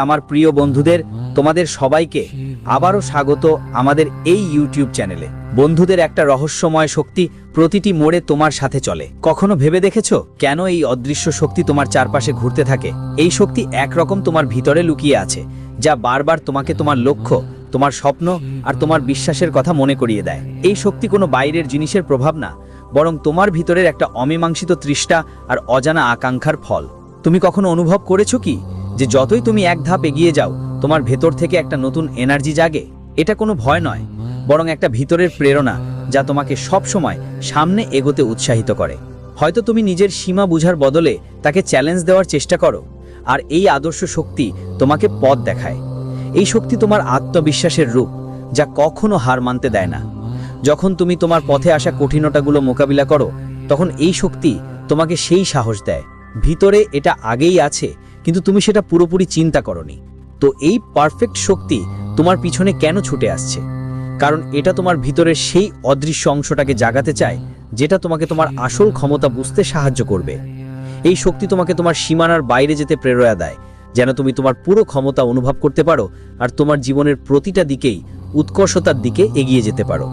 আমার প্রিয় বন্ধুদের, তোমাদের সবাইকে আবারও স্বাগত আমাদের এই ইউটিউব চ্যানেলে। বন্ধুদের, একটা রহস্যময় শক্তি প্রতিটি মোড়ে তোমার সাথে চলে। কখনো ভেবে দেখেছো কেন এই অদৃশ্য শক্তি তোমার চারপাশে ঘুরতে থাকে? এই শক্তি একরকম তোমার ভিতরে লুকিয়ে আছে, যা বারবার তোমাকে তোমার লক্ষ্য, তোমার স্বপ্ন আর তোমার বিশ্বাসের কথা মনে করিয়ে দেয়। এই শক্তি কোনো বাইরের জিনিসের প্রভাব না, বরং তোমার ভিতরের একটা অমীমাংসিত তৃষ্ণা আর অজানা আকাঙ্ক্ষার ফল। তুমি কখনো অনুভব করেছো কি যে যতই তুমি এক ধাপ এগিয়ে যাও, তোমার ভেতর থেকে একটা নতুন এনার্জি জাগে? এটা কোনো ভয় নয়, বরং একটা ভিতরের প্রেরণা যা তোমাকে সব সময় সামনে এগোতে উৎসাহিত করে। হয়তো তুমি নিজের সীমা বুঝার বদলে তাকে চ্যালেঞ্জ দেওয়ার চেষ্টা করো, আর এই আদর্শ শক্তি তোমাকে পথ দেখায়। এই শক্তি তোমার আত্মবিশ্বাসের রূপ, যা কখনো হার মানতে দেয় না। যখন তুমি তোমার পথে আসা কঠিনতাগুলো মোকাবিলা করো, তখন এই শক্তি তোমাকে সেই সাহস দেয়। ভিতরে এটা আগেই আছে, কিন্তু তুমি সেটা পুরোপুরি চিন্তা করনি। তো এই পারফেক্ট শক্তি তোমার পিছনে কেন ছুটে আসছে? কারণ এটা তোমার ভিতরের সেই অদৃশ্য অংশটাকে জাগাতে চায়, যেটা তোমাকে তোমার আসল ক্ষমতা বুঝতে সাহায্য করবে। এই শক্তি তোমাকে তোমার সীমানার বাইরে যেতে প্রেরণা দেয়, যেন তুমি তোমার পুরো ক্ষমতা অনুভব করতে পারো আর তোমার জীবনের প্রতিটা দিকেই উৎকর্ষতার দিকে এগিয়ে যেতে পারো।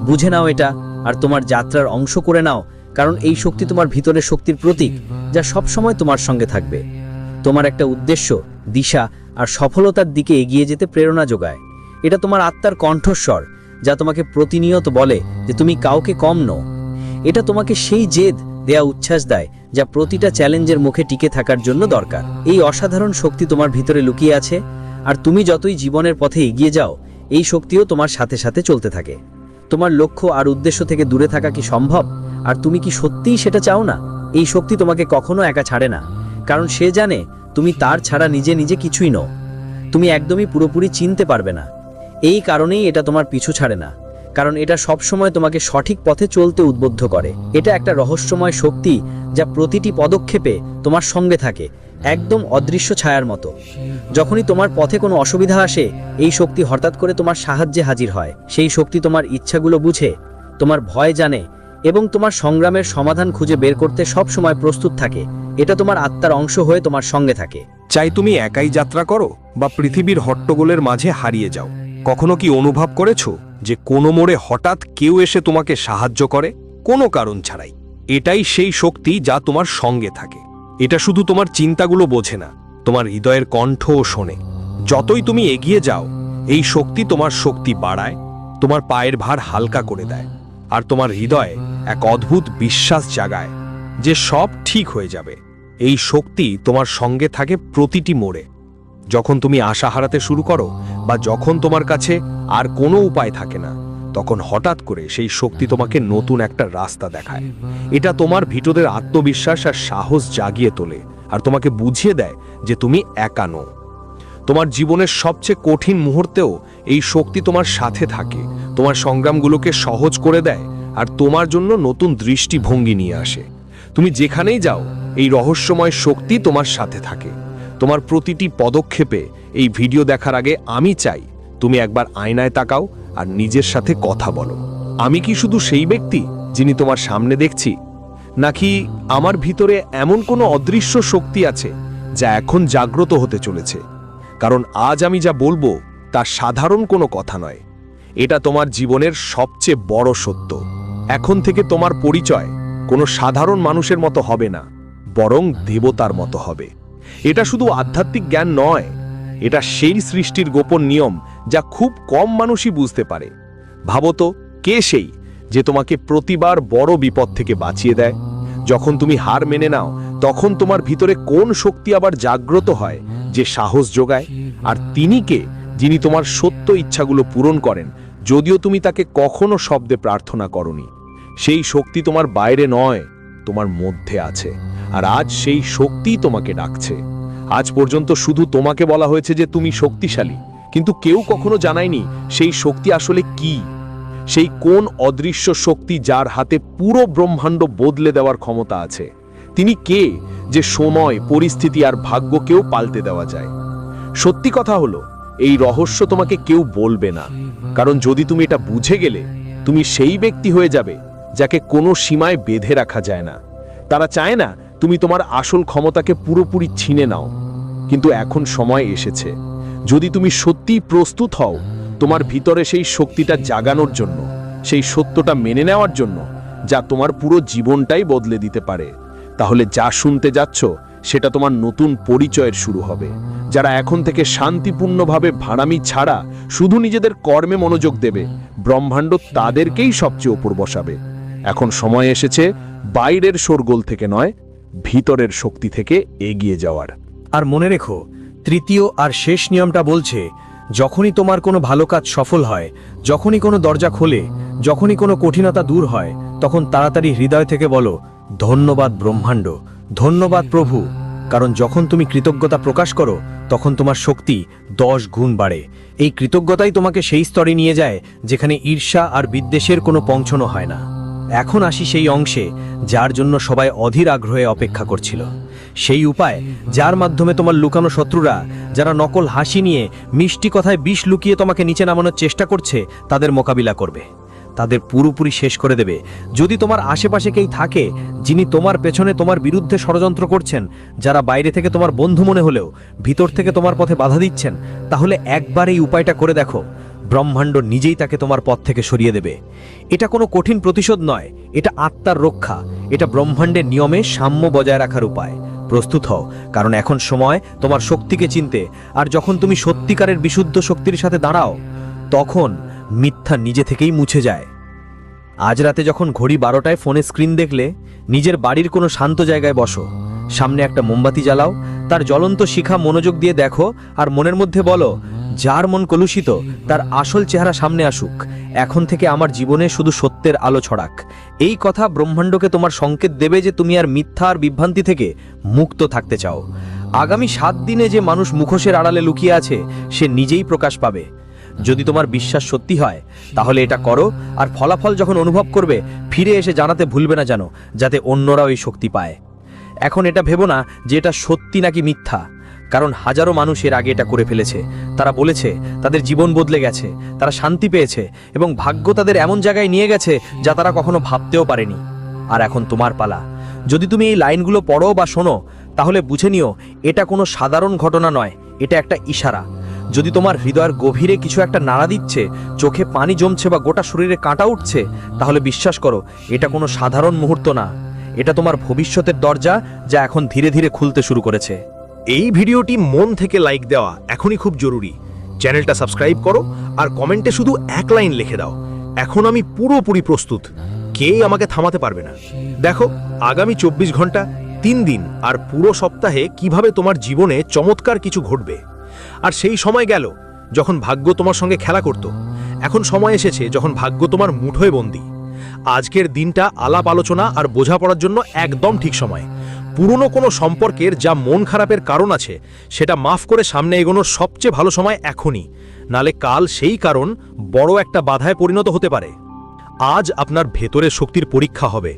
বুঝে নাও এটা, আর তোমার যাত্রার অংশ করে নাও, কারণ এই শক্তি তোমার ভিতরের শক্তির প্রতীক, যা সবসময় তোমার সঙ্গে থাকবে। তোমার একটা উদ্দেশ্য, দিশা আর সফলতার দিকে এগিয়ে যেতে প্রেরণা যোগায়। এটা তোমার আত্মার কণ্ঠস্বর, যা তোমাকে প্রতিনিয়ত বলে যে তুমি কাউকে কম নও। এটা তোমাকে সেই জেদ দেয়া উচ্ছ্বাস দেয়, যা প্রতিটা চ্যালেঞ্জের মুখে টিকে থাকার জন্য দরকার। এই অসাধারণ শক্তি তোমার ভিতরে লুকিয়ে আছে, আর তুমি যতই জীবনের পথে এগিয়ে যাও, এই শক্তিও তোমার সাথে সাথে চলতে থাকে। তোমার লক্ষ্য আর উদ্দেশ্য থেকে দূরে থাকা কি সম্ভব? আর তুমি কি সত্যিই সেটা চাও না? এই শক্তি তোমাকে কখনো একা ছাড়ে না, কারণ সে জানে তুমি তার ছাড়া নিজে নিজে কিছুই নও। তুমি একদমই পুরোপুরি চিনতে পারবে না। এই কারণেই এটা তোমার পিছু ছাড়ে না, কারণ এটা সবসময় তোমাকে সঠিক পথে চলতে উদ্বুদ্ধ করে। এটা একটা রহস্যময় শক্তি, যা প্রতিটি পদক্ষেপে তোমার সঙ্গে থাকে, একদম অদৃশ্য ছায়ার মতো। যখনই তোমার পথে কোনো অসুবিধা আসে, এই শক্তি হঠাৎ করে তোমার সাহায্যে হাজির হয়। সেই শক্তি তোমার ইচ্ছাগুলো বুঝে, তোমার ভয় জানে এবং তোমার সংগ্রামের সমাধান খুঁজে বের করতে সব সময় প্রস্তুত থাকে। এটা তোমার আত্মার অংশ হয়ে তোমার সঙ্গে থাকে। চাই তুমি একাই যাত্রা করো বা পৃথিবীর হট্টগোলের মাঝে হারিয়ে যাও, কখনো কি অনুভব করেছো যে কোনো মোড়ে হঠাৎ কেউ এসে তোমাকে সাহায্য করে, কোনো কারণ ছাড়াই? এটাই সেই শক্তি যা তোমার সঙ্গে থাকে। এটা শুধু তোমার চিন্তাগুলো বোঝে না, তোমার হৃদয়ের কণ্ঠও শোনে। যতই তুমি এগিয়ে যাও, এই শক্তি তোমার শক্তি বাড়ায়, তোমার পায়ের ভার হালকা করে দেয়, আর তোমার হৃদয়ে এক অদ্ভুত বিশ্বাস জাগায় যে সব ঠিক হয়ে যাবে। এই শক্তি তোমার সঙ্গে থাকে প্রতিটি মোড়ে। যখন তুমি আশা হারাতে শুরু করো বা যখন তোমার কাছে আর কোনো উপায় থাকে না, তখন হঠাৎ করে সেই শক্তি তোমাকে নতুন একটা রাস্তা দেখায়। এটা তোমার ভিতরের আত্মবিশ্বাস আর সাহস জাগিয়ে তোলে, আর তোমাকে বুঝিয়ে দেয় যে তুমি একা নও। তোমার জীবনের সবচেয়ে কঠিন মুহূর্তেও এই শক্তি তোমার সাথে থাকে, তোমার সংগ্রামগুলোকে সহজ করে দেয় আর তোমার জন্য নতুন দৃষ্টিভঙ্গি নিয়ে আসে। তুমি যেখানেই যাও, এই রহস্যময় শক্তি তোমার সাথে থাকে। তোমার প্রতিটি পদক্ষেপে এই ভিডিও দেখার আগে আমি চাই তুমি একবার আয়নায় তাকাও আর নিজের সাথে কথা বলো। আমি কি শুধু সেই ব্যক্তি যিনি তোমার সামনে দেখছি, নাকি আমার ভিতরে এমন কোনো অদৃশ্য শক্তি আছে যা এখন জাগ্রত হতে চলেছে? কারণ আজ আমি যা বলবো তা সাধারণ কোনো কথা নয়, এটা তোমার জীবনের সবচেয়ে বড় সত্য। এখন থেকে তোমার পরিচয় কোনো সাধারণ মানুষের মতো হবে না, বরং দেবতার মতো হবে। এটা শুধু আধ্যাত্মিক জ্ঞান নয়, এটা সেই সৃষ্টির গোপন নিয়ম যা খুব কম মানুষই বুঝতে পারে। ভাবো তো, কে সেই যে তোমাকে প্রতিবার বড় বিপদ থেকে বাঁচিয়ে দেয়? যখন তুমি হার মেনে নাও, তখন তোমার ভিতরে কোন শক্তি আবার জাগ্রত হয় যে সাহস যোগায়? আর তিনি কে, যিনি তোমার সত্য ইচ্ছাগুলো পূরণ করেন, যদিও তুমি তাকে কখনো শব্দে প্রার্থনা করনি? সেই শক্তি তোমার বাইরে নয়, তোমার মধ্যে আছে, আর আজ সেই শক্তিই তোমাকে ডাকছে। আজ পর্যন্ত শুধু তোমাকে বলা হয়েছে যে তুমি শক্তিশালী, কিন্তু কেউ কখনো জানায়নি সেই শক্তি আসলে কি। সেই কোন অদৃশ্য শক্তি যার হাতে পুরো ব্রহ্মাণ্ড বদলে দেওয়ার ক্ষমতা আছে? তিনি কে যে সময়, পরিস্থিতি আর ভাগ্যকেও পাল্টে দেওয়া যায়? সত্যি কথা হলো, এই রহস্য তোমাকে কেউ বলবে না, কারণ যদি তুমি এটা বুঝে গেলে, তুমি সেই ব্যক্তি হয়ে যাবে যাকে কোনো সীমায় বেঁধে রাখা যায় না। তারা চায় না তুমি তোমার আসল ক্ষমতাকে পুরোপুরি ছিনে নাও, কিন্তু এখন সময় এসেছে। যদি তুমি সত্যিই প্রস্তুত হও তোমার ভিতরে সেই শক্তিটা জাগানোর জন্য, সেই সত্যটা মেনে নেওয়ার জন্য, যা তোমার পুরো জীবনটাই বদলে দিতে পারে, তাহলে যা শুনতে যাচ্ছ সেটা তোমার নতুন পরিচয়ের শুরু হবে। যারা এখন থেকে শান্তিপূর্ণভাবে ভাড়ামি ছাড়া শুধু নিজেদের কর্মে মনোযোগ দেবে, ব্রহ্মাণ্ড তাদেরকেই সবচেয়ে ওপর বসাবে। এখন সময় এসেছে বাইরের শোরগোল থেকে নয়, ভিতরের শক্তি থেকে এগিয়ে যাওয়ার। আর মনে রেখো, তৃতীয় আর শেষ নিয়মটা বলছে, যখনই তোমার কোনো ভালো কাজ সফল হয়, যখনই কোনো দরজা খোলে, যখনই কোনো কঠিনতা দূর হয়, তখন তাড়াতাড়ি হৃদয় থেকে বলো, ধন্যবাদ ব্রহ্মাণ্ড, ধন্যবাদ প্রভু। কারণ যখন তুমি কৃতজ্ঞতা প্রকাশ করো তখন তোমার শক্তি 10 গুণ বাড়ে। এই কৃতজ্ঞতাই তোমাকে সেই স্তরে নিয়ে যায় যেখানে ঈর্ষা আর বিদ্বেষের কোনো পৌঁছনো হয় না। এখন আসি সেই অংশে যার জন্য সবাই অধীর আগ্রহে অপেক্ষা করছিল। সেই উপায় যার মাধ্যমে তোমার লুকানো শত্রুরা, যারা নকল হাসি নিয়ে মিষ্টি কথায় বিষ লুকিয়ে তোমাকে নিচে নামানোর চেষ্টা করছে, তাদের মোকাবিলা করবে, তাদের পুরোপুরি শেষ করে দেবে। যদি তোমার আশেপাশে কেউ থাকে যিনি তোমার পেছনে তোমার বিরুদ্ধে ষড়যন্ত্র করছেন, যারা বাইরে থেকে তোমার বন্ধু মনে হলেও ভিতর থেকে তোমার পথে বাধা দিচ্ছেন, তাহলে একবার এই উপায়টা করে দেখো, ব্রহ্মাণ্ড নিজেই তাকে তোমার পথ থেকে সরিয়ে দেবে। এটা কোনো কঠিন প্রতিশোধ নয়, এটা আত্মার রক্ষা, এটা ব্রহ্মাণ্ডের নিয়মে সাম্য বজায় রাখার উপায়। প্রস্তুত হও, কারণ এখন সময় তোমার শক্তিকে চিনতে। আর যখন তুমি সত্যিকারের বিশুদ্ধ শক্তির সাথে দাঁড়াও, তখন মিথ্যা নিজে থেকেই মুছে যায়। আজ রাতে যখন ঘড়ি 12টায় ফোনে স্ক্রিন দেখলে, নিজের বাড়ির কোনো শান্ত জায়গায় বসো, সামনে একটা মোমবাতি জ্বালাও, তার জ্বলন্ত শিখা মনোযোগ দিয়ে দেখো, আর মনের মধ্যে বলো, যার মন কলুষিত তার আসল চেহারা সামনে আসুক, এখন থেকে আমার জীবনে শুধু সত্যের আলো ছড়াক। এই কথা ব্রহ্মাণ্ডকে তোমার সংকেত দেবে যে তুমি আর মিথ্যা আর বিভ্রান্তি থেকে মুক্ত থাকতে চাও। আগামী 7 দিনে যে মানুষ মুখোশের আড়ালে লুকিয়ে আছে সে নিজেই প্রকাশ পাবে। যদি তোমার বিশ্বাস সত্যি হয় তাহলে এটা করো, আর ফলাফল যখন অনুভব করবে ফিরে এসে জানাতে ভুলবে না, জানো, যাতে অন্যরাও এই শক্তি পায়। এখন এটা ভেবো না যে এটা সত্যি নাকি মিথ্যা, কারণ হাজারো মানুষ এর আগে এটা করে ফেলেছে। তারা বলেছে তাদের জীবন বদলে গেছে, তারা শান্তি পেয়েছে, এবং ভাগ্য তাদের এমন জায়গায় নিয়ে গেছে যা তারা কখনো ভাবতেও পারেনি। আর এখন তোমার পালা। যদি তুমি এই লাইনগুলো পড়ো বা শোনো, তাহলে বুঝে নিও এটা কোনো সাধারণ ঘটনা নয়, এটা একটা ইশারা। যদি তোমার হৃদয়ের গভীরে কিছু একটা নাড়া দিচ্ছে, চোখে পানি জমছে বা গোটা শরীরে কাঁটা উঠছে, তাহলে বিশ্বাস করো এটা কোনো সাধারণ মুহূর্ত না, এটা তোমার ভবিষ্যতের দরজা যা এখন ধীরে ধীরে খুলতে শুরু করেছে। এই ভিডিওটি মন থেকে লাইক দেওয়া এখনই খুব জরুরি। চ্যানেলটা সাবস্ক্রাইব করো আর কমেন্টে শুধু এক লাইন লিখে দাও, এখন আমি পুরোপুরি প্রস্তুত, কেই আমাকে থামাতে পারবে না। দেখো, আগামী 24 ঘন্টা, 3 দিন আর পুরো সপ্তাহে কিভাবে তোমার জীবনে চমৎকার কিছু ঘটবে। আর সেই সময় গেল যখন ভাগ্য তোমার সঙ্গে খেলা করত। এখন সময় এসেছে যখন ভাগ্য তোমার মুঠোয় বন্দী। আজকের দিনটা আলাপ আলোচনা আর বোঝাপড়ার জন্য একদম ঠিক সময়। পুরনো কোনো সম্পর্কের যা মন খারাপের কারণ আছে সেটা মাফ করে সামনে এগোনোর সবচেয়ে ভালো সময় এখনই, নালে কাল সেই কারণ বড় একটা বাধায় পরিণত হতে পারে। আজ আপনার ভেতরের শক্তির পরীক্ষা হবে।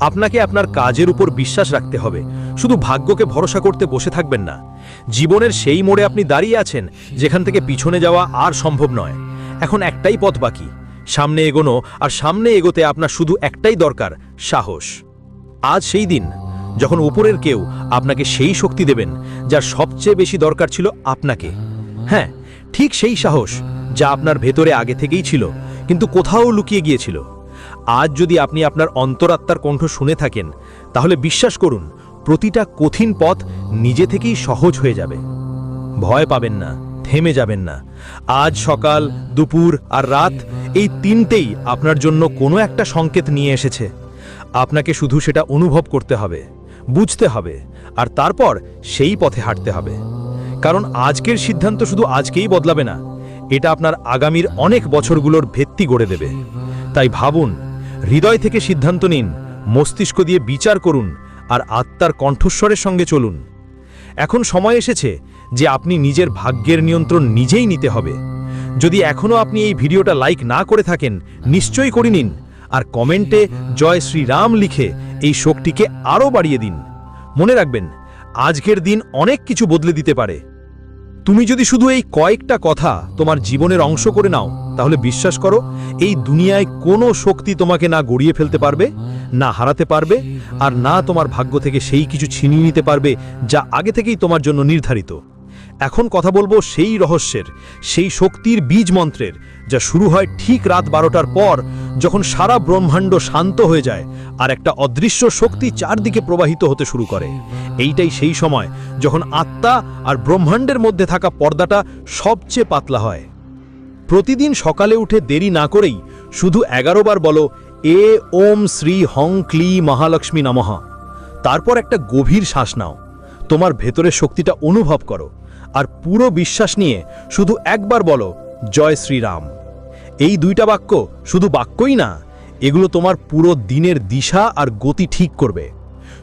আপনাকে আপনার কাজের উপর বিশ্বাস রাখতে হবে, শুধু ভাগ্যকে ভরসা করতে বসে থাকবেন না। জীবনের সেই মোড়ে আপনি দাঁড়িয়ে আছেন যেখান থেকে পিছনে যাওয়া আর সম্ভব নয়। এখন একটাই পথ বাকি, সামনে এগোনো। আর সামনে এগোতে আপনার শুধু একটাই দরকার, সাহস। আজ সেই দিন যখন উপরের কেউ আপনাকে সেই শক্তি দেবেন যার সবচেয়ে বেশি দরকার ছিল আপনাকে। হ্যাঁ, ঠিক সেই সাহস যা আপনার ভেতরে আগে থেকেই ছিল কিন্তু কোথাও লুকিয়ে গিয়েছিল। আজ যদি আপনি আপনার অন্তরাত্মার কণ্ঠ শুনে থাকেন, তাহলে বিশ্বাস করুন প্রতিটা কঠিন পথ নিজে থেকেই সহজ হয়ে যাবে। ভয় পাবেন না, থেমে যাবেন না। আজ সকাল, দুপুর আর রাত, এই তিনটেই আপনার জন্য কোনো একটা সংকেত নিয়ে এসেছে। আপনাকে শুধু সেটা অনুভব করতে হবে, বুঝতে হবে, আর তারপর সেই পথে হাঁটতে হবে। কারণ আজকের সিদ্ধান্ত শুধু আজকেই বদলাবে না, এটা আপনার আগামীর অনেক বছরগুলোর ভিত্তি গড়ে দেবে। তাই ভাবুন, হৃদয় থেকে সিদ্ধান্ত নিন, মস্তিষ্ক দিয়ে বিচার করুন, আর আত্মার কণ্ঠস্বরের সঙ্গে চলুন। এখন সময় এসেছে যে আপনি নিজের ভাগ্যের নিয়ন্ত্রণ নিজেই নিতে হবে। যদি এখনও আপনি এই ভিডিওটা লাইক না করে থাকেন, নিশ্চয়ই করে নিন, আর কমেন্টে জয় শ্রীরাম লিখে এই শক্তিকে আরও বাড়িয়ে দিন। মনে রাখবেন, আজকের দিন অনেক কিছু বদলে দিতে পারে। তুমি যদি শুধু এই কয়েকটা কথা তোমার জীবনের অংশ করে নাও, তাহলে বিশ্বাস করো এই দুনিয়ায় কোনো শক্তি তোমাকে না গড়িয়ে ফেলতে পারবে, না হারাতে পারবে, আর না তোমার ভাগ্য থেকে সেই কিছু ছিনিয়ে নিতে পারবে যা আগে থেকেই তোমার জন্য নির্ধারিত। এখন কথা বলবো সেই রহস্যের, সেই শক্তির বীজ মন্ত্রের, যা শুরু হয় ঠিক রাত 12টার পর, যখন সারা ব্রহ্মাণ্ড শান্ত হয়ে যায় আর একটা অদৃশ্য শক্তি চারদিকে প্রবাহিত হতে শুরু করে। এইটাই সেই সময় যখন আত্মা আর ব্রহ্মাণ্ডের মধ্যে থাকা পর্দাটা সবচেয়ে পাতলা হয়। প্রতিদিন সকালে উঠে দেরি না করেই শুধু 11 বার বলো, এ ওম শ্রী হং ক্লি মহালক্ষ্মী নমঃ। তারপর একটা গভীর শ্বাস নাও, তোমার ভেতরের শক্তিটা অনুভব করো, আর পুরো বিশ্বাস নিয়ে শুধু একবার বলো, জয় শ্রীরাম। এই দুইটা বাক্য শুধু বাক্যই না, এগুলো তোমার পুরো দিনের দিশা আর গতি ঠিক করবে।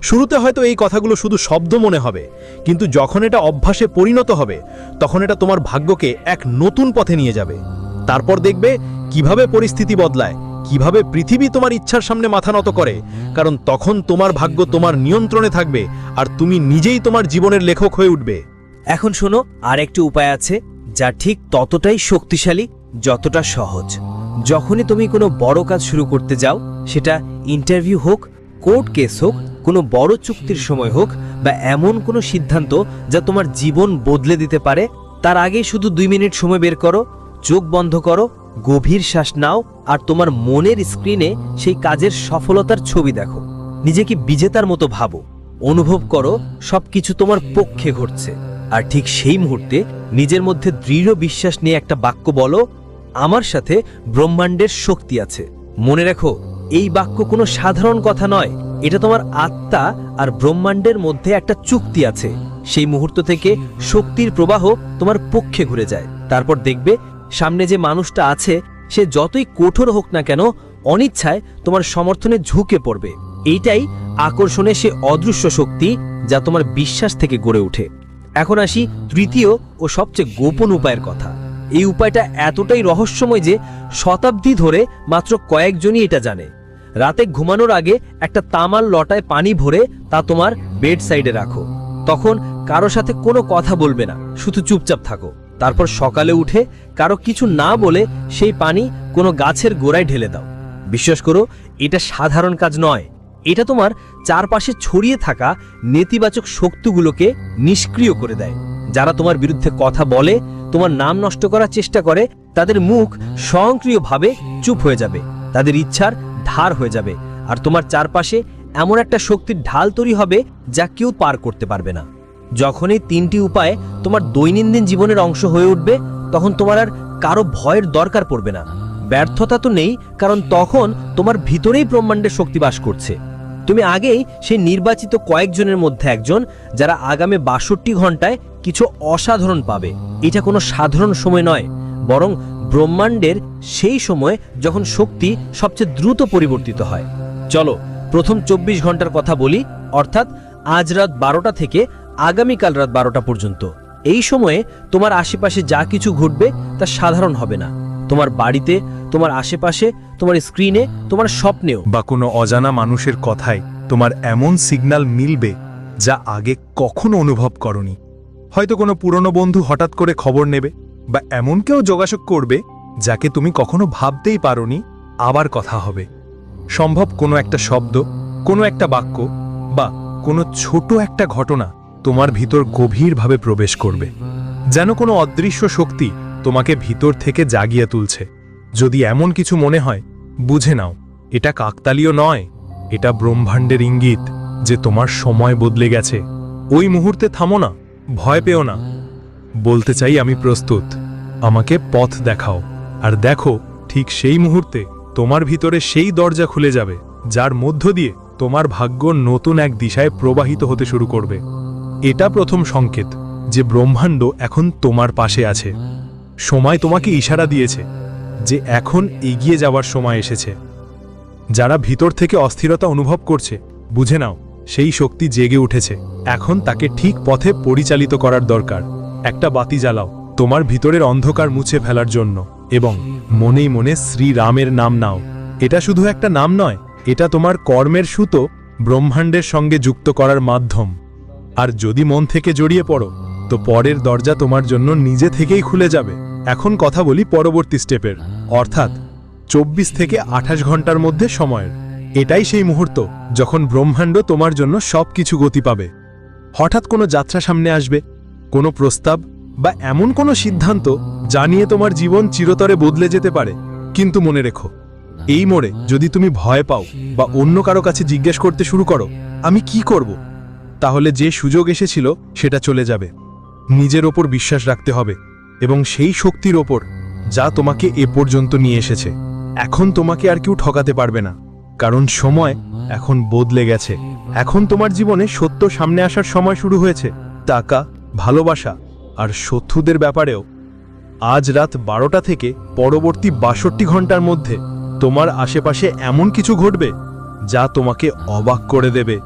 শুরুতে হয়তো এই কথাগুলো শুধু শব্দ মনে হবে, কিন্তু যখন এটা অভ্যাসে পরিণত হবে, তখন এটা তোমার ভাগ্যকে এক নতুন পথে নিয়ে যাবে। তারপর দেখবে কিভাবে পরিস্থিতি বদলায়, কিভাবে পৃথিবী তোমার ইচ্ছার সামনে মাথা নত করে, কারণ তখন তোমার ভাগ্য তোমার নিয়ন্ত্রণে থাকবে আর তুমি নিজেই তোমার জীবনের লেখক হয়ে উঠবে। এখন শোনো, আর একটি উপায় আছে যা ঠিক ততটাই শক্তিশালী যতটা সহজ। যখনই তুমি কোনো বড় কাজ শুরু করতে যাও, সেটা ইন্টারভিউ হোক, কোর্ট কেস হোক, কোনো বড় চুক্তির সময় হোক, বা এমন কোনো সিদ্ধান্ত যা তোমার জীবন বদলে দিতে পারে, তার আগে শুধু 2 মিনিট সময় বের করো, চোখ বন্ধ করো, গভীর শ্বাস নাও, আর তোমার মনের স্ক্রিনে সেই কাজের সফলতার ছবি দেখো। নিজেকে বিজেতার মতো ভাবো, অনুভব করো সবকিছু তোমার পক্ষে ঘটছে। আর ঠিক সেই মুহূর্তে নিজের মধ্যে দৃঢ় বিশ্বাস নিয়ে একটা বাক্য বলো, আমার সাথে ব্রহ্মাণ্ডের শক্তি আছে। মনে রাখো, এই বাক্য কোনো সাধারণ কথা নয়, এটা তোমার আত্মা আর ব্রহ্মাণ্ডের মধ্যে একটা চুক্তি আছে। সেই মুহূর্ত থেকে শক্তির প্রবাহ তোমার পক্ষে ঘুরে যায়। তারপর দেখবে সামনে যে মানুষটা আছে, সে যতই কঠোর হোক না কেন, অনিচ্ছায় তোমার সমর্থনে ঝুঁকে পড়বে। এইটাই আকর্ষণে সে অদৃশ্য শক্তি, যা তোমার বিশ্বাস থেকে গড়ে ওঠে। এখন আসি তৃতীয় ও সবচেয়ে গোপন উপায়ের কথা। এই উপায়টা এতটাই রহস্যময় যে শতাব্দী ধরে মাত্র কয়েকজনই এটা জানে। রাতে ঘুমানোর আগে একটা তামার লটায় পানি ভরে তা তোমার বেড সাইডে রাখো। তখন কারো সাথে কোনো কথা বলবে না, শুধু চুপচাপ থাকো। তারপর সকালে উঠে কারো কিছু না বলে সেই পানি কোনো গাছের গোড়ায় ঢেলে দাও। বিশ্বাস করো, এটা সাধারণ কাজ নয়, এটা তোমার চারপাশে ছড়িয়ে থাকা নেতিবাচক শক্তিগুলোকে নিষ্ক্রিয় করে দেয়। যারা তোমার বিরুদ্ধে কথা বলে, তোমার নাম নষ্ট করার চেষ্টা করে, তাদের মুখ স্বয়ংক্রিয়ভাবে চুপ হয়ে যাবে, তাদের ইচ্ছার ধার হয়ে যাবে, আর তোমার চারপাশে এমন একটা শক্তির ঢাল তৈরি হবে যা কেউ পার করতে পারবে না। যখন এই 3টি উপায় তোমার দৈনন্দিন জীবনের অংশ হয়ে উঠবে, তখন তোমার আর কারো ভয়ের দরকার পড়বে না। ব্যর্থতা তো নেই, কারণ তখন তোমার ভিতরেই ব্রহ্মাণ্ডের শক্তি বাস করছে। তুমি আগেই সেই নির্বাচিত কয়েকজনের মধ্যে একজন, যারা আগামী 62 ঘন্টায় কিছু অসাধারণ পাবে। এটা কোনো সাধারণ সময় নয়, বরং ব্রহ্মাণ্ডের সেই সময় যখন শক্তি সবচেয়ে দ্রুত পরিবর্তিত হয়। চলো প্রথম 24 ঘন্টার কথা বলি, অর্থাৎ আজ রাত 12টা থেকে আগামীকাল রাত 12টা পর্যন্ত। এই সময়ে তোমার আশেপাশে যা কিছু ঘটবে তা সাধারণ হবে না। তোমার বাড়িতে, তোমার আশেপাশে, তোমার স্ক্রিনে, তোমার স্বপ্নেও। বা কোনো অজানা মানুষের কথায় তোমার এমন সিগন্যাল মিলবে যা আগে কখনো অনুভব করনি। হয়তো কোনো পুরনো বন্ধু হঠাৎ করে খবর নেবে, বা এমন কেউ যোগাযোগ করবে যাকে তুমি কখনো ভাবতেই পারোনি আবার কথা হবে। সম্ভব কোনো একটা শব্দ, কোনো একটা বাক্য, বা কোনো ছোট একটা ঘটনা তোমার ভিতর গভীরভাবে প্রবেশ করবে, যেন কোনো অদৃশ্য শক্তি তোমাকে ভিতর থেকে জাগিয়ে তুলছে। যদি এমন কিছু মনে হয়, বুঝে নাও এটা কাকতালীয় নয়, এটা ব্রহ্মাণ্ডের ইঙ্গিত যে তোমার সময় বদলে গেছে। ওই মুহূর্তে থামো না, ভয় পেও না, বলতে চাই আমি প্রস্তুত, আমাকে পথ দেখাও। আর দেখো, ঠিক সেই মুহূর্তে তোমার ভিতরে সেই দরজা খুলে যাবে যার মধ্য দিয়ে তোমার ভাগ্য নতুন এক দিশায় প্রবাহিত হতে শুরু করবে। এটা প্রথম সংকেত যে ব্রহ্মাণ্ড এখন তোমার পাশে আছে। সময় তোমাকে ইশারা দিয়েছে যে এখন এগিয়ে যাওয়ার সময় এসেছে। যারা ভিতর থেকে অস্থিরতা অনুভব করছে, বুঝে নাও সেই শক্তি জেগে উঠেছে। এখন তাকে ঠিক পথে পরিচালিত করার দরকার। একটা বাতি জ্বালাও তোমার ভিতরের অন্ধকার মুছে ফেলার জন্য, এবং মনেই মনে শ্রীরামের নাম নাও। এটা শুধু একটা নাম নয়, এটা তোমার কর্মের সুতো ব্রহ্মাণ্ডের সঙ্গে যুক্ত করার মাধ্যম। আর যদি মন থেকে জড়িয়ে পড়ো, তো পরের দরজা তোমার জন্য নিজে থেকেই খুলে যাবে। এখন কথা বলি পরবর্তী স্টেপের, অর্থাৎ 24 থেকে 28 ঘন্টার মধ্যে সময়ের। এটাই সেই মুহূর্ত যখন ব্রহ্মাণ্ড তোমার জন্য সবকিছু গতি পাবে। হঠাৎ কোনো যাত্রা সামনে আসবে, কোনো প্রস্তাব, বা এমন কোনো সিদ্ধান্ত যা নিয়ে তোমার জীবন চিরতরে বদলে যেতে পারে। কিন্তু মনে রেখো, এই মোড়ে যদি তুমি ভয় পাও বা অন্য কারো কাছে জিজ্ঞেস করতে শুরু করো আমি কি করব, তাহলে যে সুযোগ এসেছিল সেটা চলে যাবে। নিজের ওপর বিশ্বাস রাখতে হবে এবং সেই শক্তির ওপর যা তোমাকে এ পর্যন্ত নিয়ে এসেছে। এখন তোমাকে আর কেউ ঠকাতে পারবে না, কারণ সময় এখন বদলে গেছে। এখন তোমার জীবনে সত্য সামনে আসার সময় শুরু হয়েছে। টাকা, ভালোবাসা আর শত্রুদের ব্যাপারেও আজ রাত 12টা থেকে পরবর্তী 62 ঘন্টার মধ্যে তোমার আশেপাশে এমন কিছু ঘটবে যা তোমাকে অবাক করে দেবে।